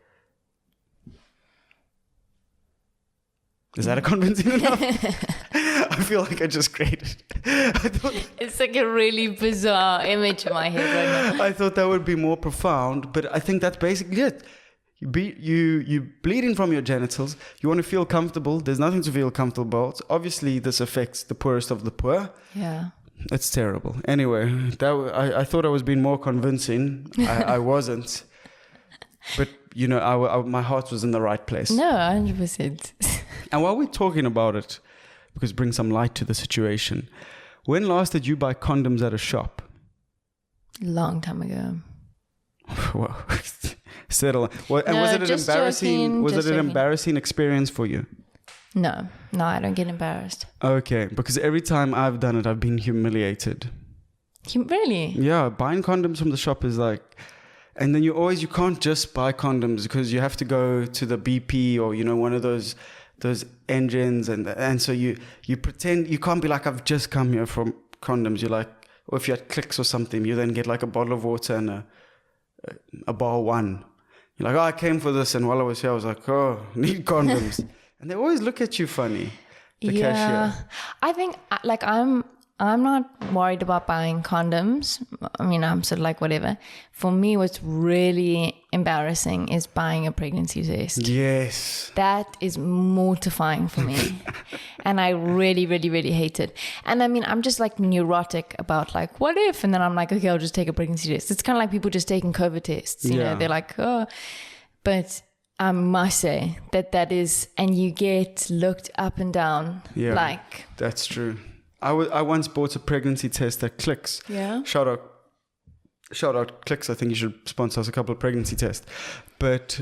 S2: Is that a convincing enough? I feel like I just created.
S1: It's like a really bizarre image in my head right now.
S2: I thought that would be more profound, but I think that's basically it. You bleeding from your genitals. You want to feel comfortable. There's nothing to feel comfortable about. Obviously, this affects the poorest of the poor.
S1: Yeah.
S2: It's terrible. Anyway, I thought I was being more convincing. I wasn't. But, my heart was in the right place.
S1: No, 100%.
S2: And while we're talking about it, because bring some light to the situation, when last did you buy condoms at a shop?
S1: Long time ago.
S2: Well, settle. Well, and was it an embarrassing? Was it an embarrassing experience for you?
S1: No, I don't get embarrassed.
S2: Okay, because every time I've done it, I've been humiliated.
S1: Really?
S2: Yeah, buying condoms from the shop is like... And then you can't just buy condoms because you have to go to the BP or, one of those engines. And so you pretend, you can't be like, I've just come here from condoms. You're like, or if you're at Clicks or something, you then get like a bottle of water and a bar one. You're like, oh, I came for this. And while I was here, I was like, oh, need condoms. And they always look at you funny. The cashier.
S1: I think like I'm not worried about buying condoms. I mean, I'm sort of like whatever. For me, what's really embarrassing is buying a pregnancy test.
S2: Yes.
S1: That is mortifying for me. And I really, really, really hate it. And I mean, I'm just like neurotic about like, what if? And then I'm like, okay, I'll just take a pregnancy test. It's kind of like people just taking COVID tests. You know, they're like, oh. But I must say that is, and you get looked up and down.
S2: Yeah,
S1: like.
S2: That's true. I once bought a pregnancy test at Clicks.
S1: Yeah.
S2: Shout out Clicks. I think you should sponsor us a couple of pregnancy tests. But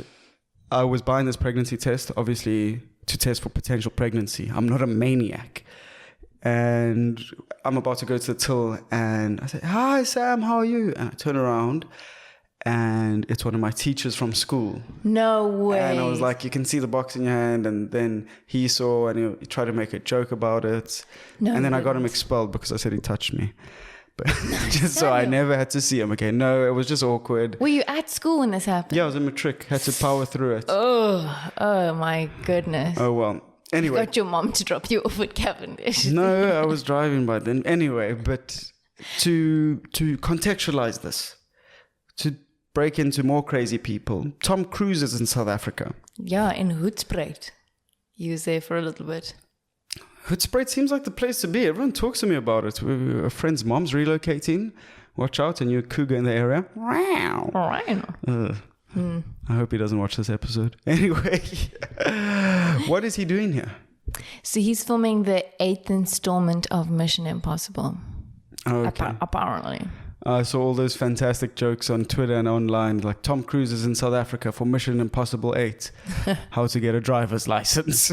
S2: I was buying this pregnancy test, obviously, to test for potential pregnancy. I'm not a maniac. And I'm about to go to the till and I say, hi, Sam, how are you? And I turn around and it's one of my teachers from school.
S1: No way.
S2: And I was like, you can see the box in your hand. And then he saw and he tried to make a joke about it.
S1: No,
S2: and then I got him expelled because I said he touched me. But just so I never had to see him again. No, it was just awkward.
S1: Were you at school when this happened?
S2: Yeah, I was in matric. Had to power through it.
S1: Oh my goodness.
S2: Oh, well. Anyway.
S1: You got your mom to drop you off at Cavendish.
S2: No, I was driving by then. Anyway, but to contextualize this, to break into more crazy people, Tom Cruise is in South Africa.
S1: Yeah, in Hoedspruit. He was there for a little bit.
S2: Hoedspruit seems like the place to be. Everyone talks to me about it. A friend's mom's relocating. Watch out, a new cougar in the area. Wow. I hope he doesn't watch this episode. Anyway, what is he doing here?
S1: So he's filming the 8th installment of Mission Impossible.
S2: Okay.
S1: Apparently.
S2: I saw all those fantastic jokes on Twitter and online, like Tom Cruise is in South Africa for Mission Impossible 8. How to get a driver's license.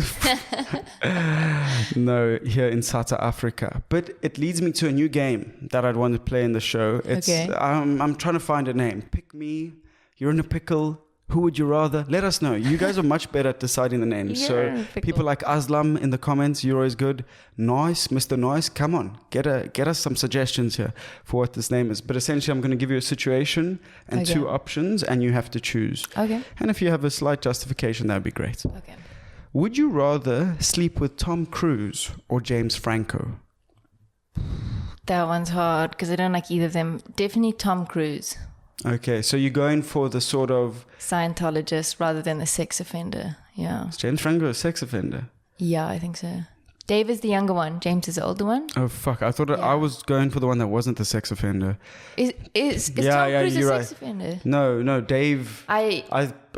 S2: No, here in South Africa. But it leads me to a new game that I'd want to play in the show. It's,
S1: okay.
S2: I'm trying to find a name. Pick me. You're in a pickle. Who would you rather? Let us know. You guys are much better at deciding the names. So people like Aslam in the comments, you're always good. Nice, Mr. Nice, come on. Get us some suggestions here for what this name is. But essentially, I'm going to give you a situation and two options, and you have to choose.
S1: Okay.
S2: And if you have a slight justification, that would be great.
S1: Okay.
S2: Would you rather sleep with Tom Cruise or James Franco?
S1: That one's hard because I don't like either of them. Definitely Tom Cruise.
S2: Okay, so you're going for the sort of...
S1: Scientologist rather than the sex offender. Yeah.
S2: Is James Franco a sex offender?
S1: Yeah, I think so. Dave is the younger one. James is the older one.
S2: Oh, fuck. I thought I was going for the one that wasn't the sex offender.
S1: Is Tom Cruise a sex offender?
S2: No, Dave... I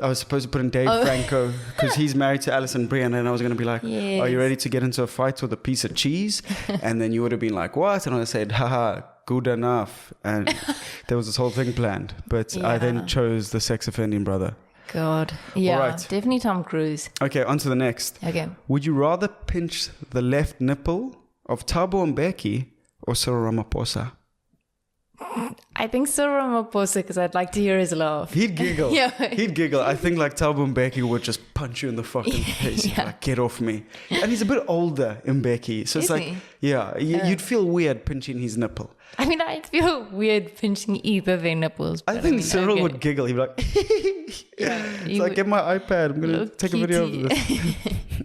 S2: was supposed to put in Dave Franco because he's married to Alison Brie, and then I was going to be like,
S1: yes.
S2: Are you ready to get into a fight with a piece of cheese? And then you would have been like, what? And I said, haha, good enough. And there was this whole thing planned. But I then chose the sex offending brother.
S1: God. Yeah,
S2: right.
S1: Definitely Tom Cruise.
S2: Okay, on to the next.
S1: Okay.
S2: Would you rather pinch the left nipple of Thabo Mbeki or Cyril Ramaphosa?
S1: I think Cyril Ramaphosa because I'd like to hear his laugh.
S2: He'd giggle.
S1: Yeah.
S2: He'd giggle. I think like Thabo Mbeki would just punch you in the fucking face. He'd be like, get off me. And he's a bit older, Mbeki. So it's like, you'd feel weird pinching his nipple.
S1: I mean, I'd feel weird pinching either their nipples.
S2: I think Cyril would giggle. He'd be like, it's like, get my iPad. I'm going to take a video of this.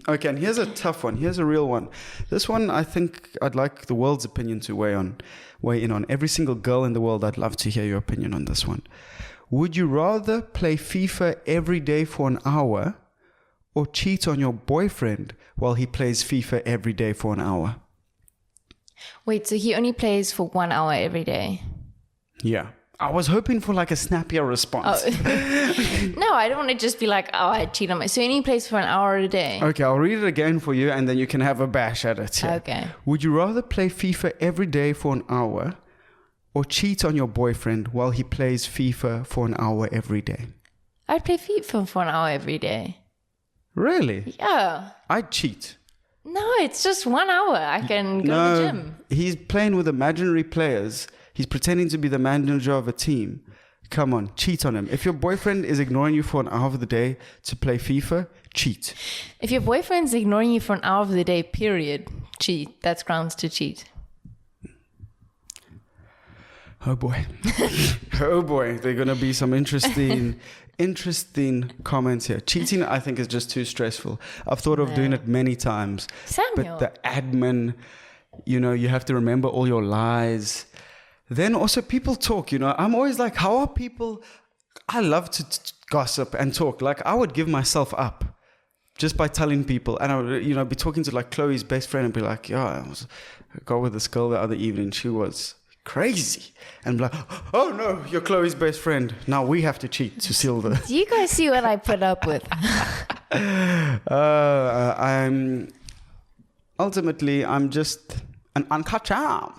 S2: Okay, and here's a tough one. Here's a real one. This one, I think I'd like the world's opinion to weigh in on. Every single girl in the world, I'd love to hear your opinion on this one. Would you rather play FIFA every day for an hour or cheat on your boyfriend while he plays FIFA every day for an hour?
S1: Wait, so he only plays for 1 hour every day?
S2: Yeah. I was hoping for like a snappier response.
S1: No, I don't want to just be like, I cheat on my... So he only plays for an hour a day?
S2: Okay, I'll read it again for you and then you can have a bash at it. Yeah.
S1: Okay.
S2: Would you rather play FIFA every day for an hour or cheat on your boyfriend while he plays FIFA for an hour every day?
S1: I'd play FIFA for an hour every day.
S2: Really?
S1: Yeah.
S2: I'd cheat.
S1: No, it's just 1 hour. I can go to the gym.
S2: He's playing with imaginary players. He's pretending to be the manager of a team. Come on, cheat on him. If your boyfriend is ignoring you for an hour of the day to play FIFA, cheat.
S1: If your boyfriend's ignoring you for an hour of the day, period, cheat. That's grounds to cheat.
S2: Oh boy. Oh boy. There are going to be some interesting comments here. Cheating, I think, is just too stressful. I've thought of doing it many times.
S1: Samuel.
S2: But the admin, you have to remember all your lies. Then also people talk, I'm always like, how are people? I love to gossip and talk. Like I would give myself up just by telling people. And I would, be talking to like Chloe's best friend and be like, I got with this girl the other evening. She was crazy. And be like, oh no, you're Chloe's best friend. Now we have to cheat to seal the...
S1: Do you guys see what I put up with?
S2: I'm just an uncut charm.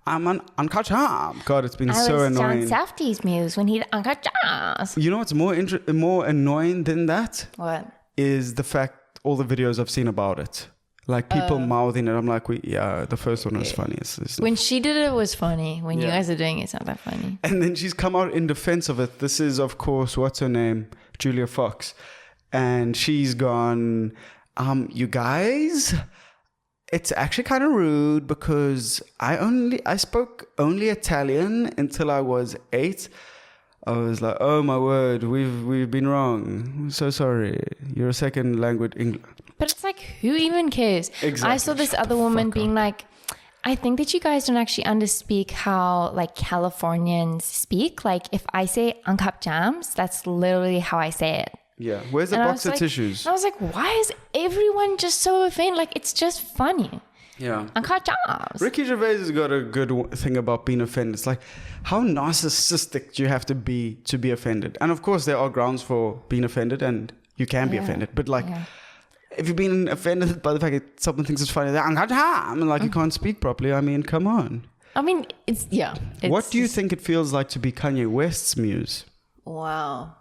S2: I'm an Uncut Jaaaams. God, it's been so annoying.
S1: I was John Safdie's muse when he did Uncut Jaaaams.
S2: You know what's more annoying than that?
S1: What?
S2: Is the fact all the videos I've seen about it. Like people mouthing it. I'm like, the first one was funny.
S1: When she did it was funny. When you guys are doing it, it's not that funny.
S2: And then she's come out in defense of it. This is, of course, what's her name? Julia Fox. And she's gone, you guys... It's actually kind of rude because I spoke only Italian until I was 8. I was like, oh my word, we've been wrong. I'm so sorry. You're a second language English.
S1: But it's like, who even cares?
S2: Exactly.
S1: I saw this other woman being like, I think that you guys don't actually underspeak how like Californians speak. Like if I say Uncut Jaaaams, that's literally how I say it.
S2: Yeah. Where's the box of tissues?
S1: I was like, why is everyone just so offended? Like, it's just funny.
S2: Yeah.
S1: Uncut Jaaaams.
S2: Ricky Gervais has got a good thing about being offended. It's like, how narcissistic do you have to be offended? And of course, there are grounds for being offended and you can be offended. But like, if you've been offended by the fact that someone thinks it's funny, they're Uncut Jaaaams, and like you can't speak properly. I mean, come on.
S1: I mean,
S2: what do you think it feels like to be Kanye West's muse?
S1: Wow.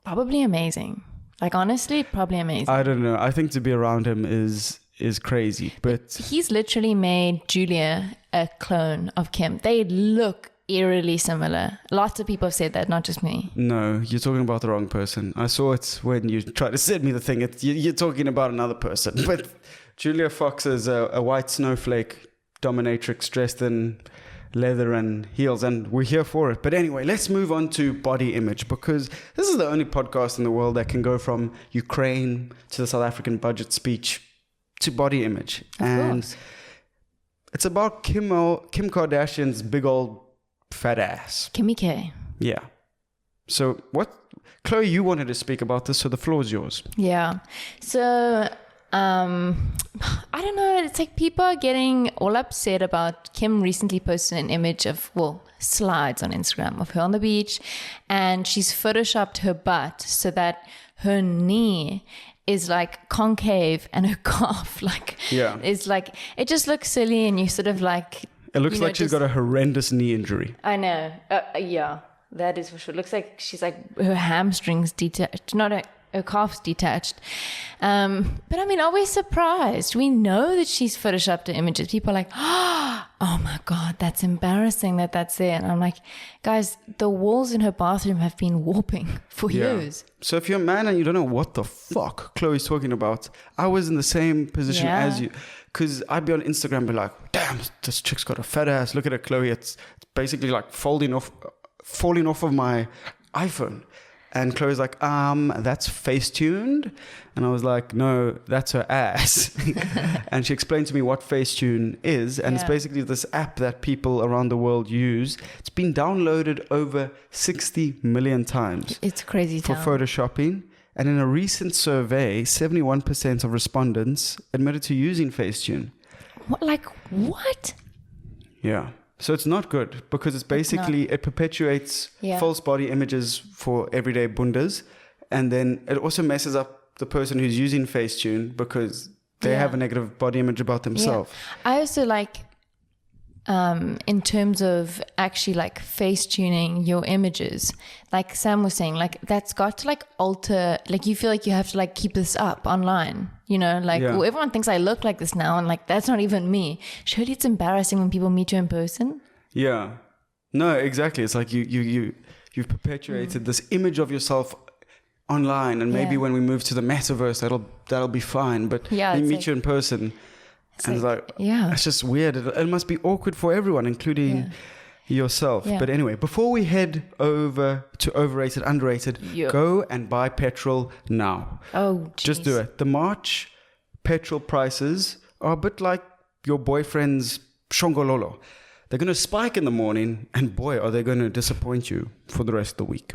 S1: Probably amazing. Like, honestly, probably amazing.
S2: I don't know. I think to be around him is crazy. But
S1: he's literally made Julia a clone of Kim. They look eerily similar. Lots of people have said that, not just me.
S2: No, you're talking about the wrong person. I saw it when you tried to send me the thing. You're talking about another person. But Julia Fox is a white snowflake dominatrix dressed in leather and heels, and we're here for it. But anyway, let's move on to body image, because this is the only podcast in the world that can go from Ukraine to the South African budget speech to body image. And it's about Kim Kardashian's big old fat ass.
S1: Kimmy K.
S2: Yeah. So Chloe, you wanted to speak about this, so the floor is yours.
S1: Yeah. So I don't know. It's like people are getting all upset about Kim recently posted an image of, slides on Instagram of her on the beach, and she's photoshopped her butt so that her knee is like concave and her calf is like, it just looks silly, and you sort of like,
S2: it looks like she's got a horrendous knee injury.
S1: I know. Yeah, that is for sure. It looks like she's like, her hamstrings detached, her calf's detached. But I mean, are we surprised? We know that she's photoshopped her images. People are like, oh my God, that's embarrassing that's there. And I'm like, guys, the walls in her bathroom have been warping for years.
S2: So if you're a man and you don't know what the fuck Chloe's talking about, I was in the same position as you. Because I'd be on Instagram and be like, damn, this chick's got a fat ass. Look at her, Chloe. It's basically like falling off of my iPhone. And Chloe's like, that's FaceTuned. And I was like, no, that's her ass. And she explained to me what FaceTune is. And it's basically this app that people around the world use. It's been downloaded over 60 million times.
S1: It's crazy
S2: for photoshopping. And in a recent survey, 71% of respondents admitted to using FaceTune.
S1: What?
S2: Yeah. So it's not good, because it's basically, it perpetuates false body images for everyday bundas. And then it also messes up the person who's using FaceTune, because they have a negative body image about themselves.
S1: I also like, in terms of actually like face tuning your images, like Sam was saying, like that's got to like alter, like you feel like you have to like keep this up online. You know, like,
S2: Yeah.
S1: well, everyone thinks I look like this now, and like, that's not even me. Surely it's embarrassing when people meet you in person.
S2: Yeah. No, exactly. It's like you've perpetuated this image of yourself online, and maybe when we move to the metaverse, that'll be fine. But
S1: Yeah,
S2: we
S1: it's
S2: meet
S1: like-
S2: you in person, and it's like,
S1: yeah.
S2: it's just weird. It must be awkward for everyone, including yourself.
S1: Yeah.
S2: But anyway, before we head over to overrated, underrated, go and buy petrol now.
S1: Oh, geez.
S2: Just do it. The March petrol prices are a bit like your boyfriend's shongololo. They're going to spike in the morning, and boy, are they going to disappoint you for the rest of the week.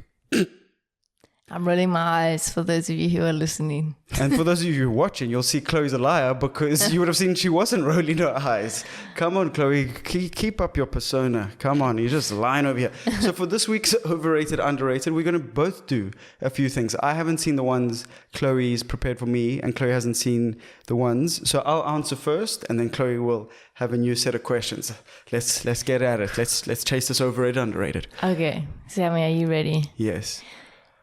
S1: I'm rolling my eyes for those of you who are listening.
S2: And for those of you who are watching, you'll see Chloe's a liar because you would have seen she wasn't rolling her eyes. Come on, Chloe, keep up your persona. Come on, you're just lying over here. So for this week's overrated, underrated, we're going to both do a few things. I haven't seen the ones Chloe's prepared for me, and Chloe hasn't seen the ones. So I'll answer first, and then Chloe will have a new set of questions. Let's get at it. Let's chase this overrated, underrated.
S1: Okay, Sammy, are you ready?
S2: Yes.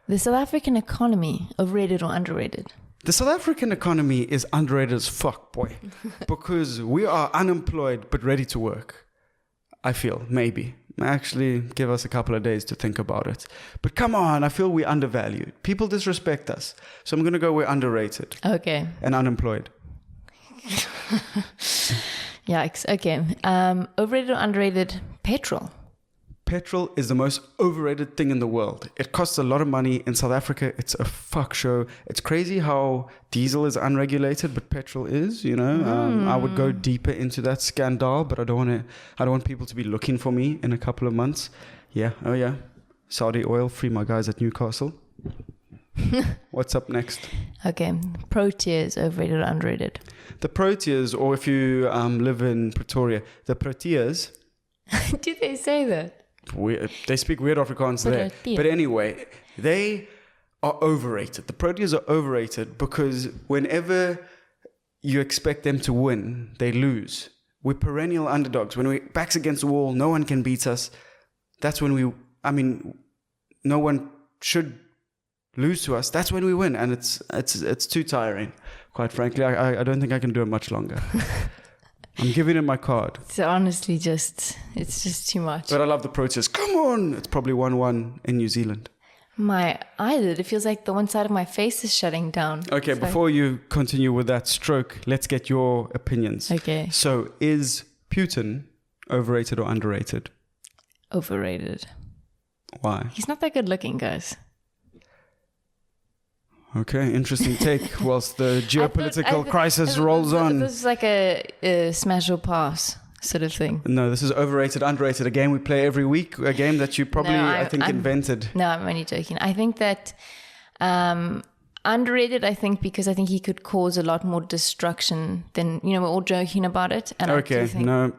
S1: The South African economy, overrated or underrated?
S2: The South African economy is underrated as fuck, boy. Because we are unemployed but ready to work. I feel, maybe. Actually, give us a couple of days to think about it. But come on, I feel we're undervalued. People disrespect us. So I'm going to go we're underrated.
S1: Okay.
S2: And unemployed.
S1: Yikes. Okay. Overrated or underrated? Petrol.
S2: Petrol is the most overrated thing in the world. It costs a lot of money. In South Africa, it's a fuck show. It's crazy how diesel is unregulated, but petrol is, you know. I would go deeper into that scandal, but I don't want people to be looking for me in a couple of months. Yeah. Oh, yeah. Saudi oil, free my guys at Newcastle. What's up next?
S1: Okay. Proteas, overrated or underrated?
S2: The Proteas, or if you live in Pretoria, the Proteas.
S1: Did they say that?
S2: They speak weird Afrikaans there. But anyway, they are overrated. The Proteas are overrated because whenever you expect them to win, they lose. We're perennial underdogs. When we're backs against the wall, no one can beat us. That's when no one should lose to us. That's when we win. And it's too tiring, quite frankly. I don't think I can do it much longer. I'm giving him my card.
S1: It's honestly it's just too much.
S2: But I love the Proteas. Come on! It's probably 1-1 in New Zealand.
S1: My eyelid, it feels like the one side of my face is shutting down.
S2: Okay,
S1: it's
S2: before you continue with that stroke, let's get your opinions.
S1: Okay.
S2: So, is Putin overrated or underrated?
S1: Overrated.
S2: Why?
S1: He's not that good looking, guys.
S2: Okay, interesting take. Whilst the geopolitical crisis
S1: I
S2: rolls
S1: thought
S2: on.
S1: This is like a smash or pass sort of thing.
S2: No, this is overrated, underrated. A game we play every week. A game that you probably, I think, invented.
S1: No, I'm only joking. I think that underrated, I think, because I think he could cause a lot more destruction than, we're all joking about it. And
S2: okay,
S1: I do think
S2: no.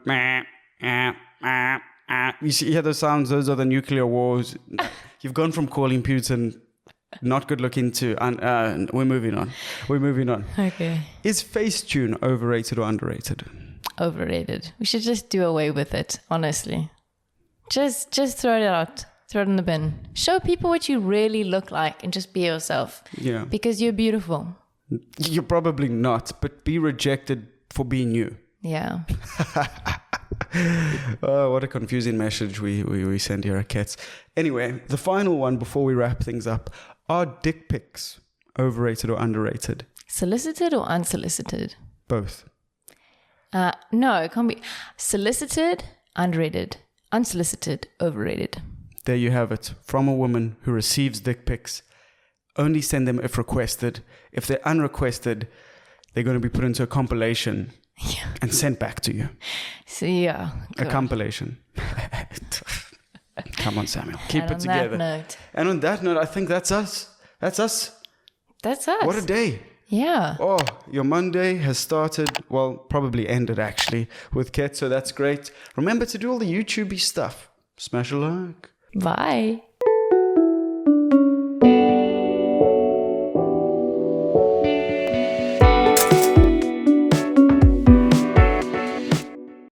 S2: You see, you hear those sounds? Those are the nuclear wars. You've gone from calling Putin not good looking to, we're moving on.
S1: Okay.
S2: Is FaceTune overrated or underrated?
S1: Overrated. We should just do away with it, honestly. Just throw it out. Throw it in the bin. Show people what you really look like and just be yourself.
S2: Yeah.
S1: Because you're beautiful.
S2: You're probably not, but be rejected for being you.
S1: Yeah.
S2: Oh, what a confusing message we send here at KETS. Anyway, the final one before we wrap things up. Are dick pics overrated or underrated?
S1: Solicited or unsolicited?
S2: Both.
S1: No, it can't be. Solicited, underrated. Unsolicited, overrated.
S2: There you have it. From a woman who receives dick pics. Only send them if requested. If they're unrequested, they're going to be put into a compilation and sent back to you.
S1: So, yeah.
S2: A compilation. Come on, Samuel. Keep it together. And on that note, I think that's us. That's us. What a day.
S1: Yeah.
S2: Oh, your Monday has started, well, probably ended actually, with KETS, so that's great. Remember to do all the YouTube-y stuff. Smash a like.
S1: Bye.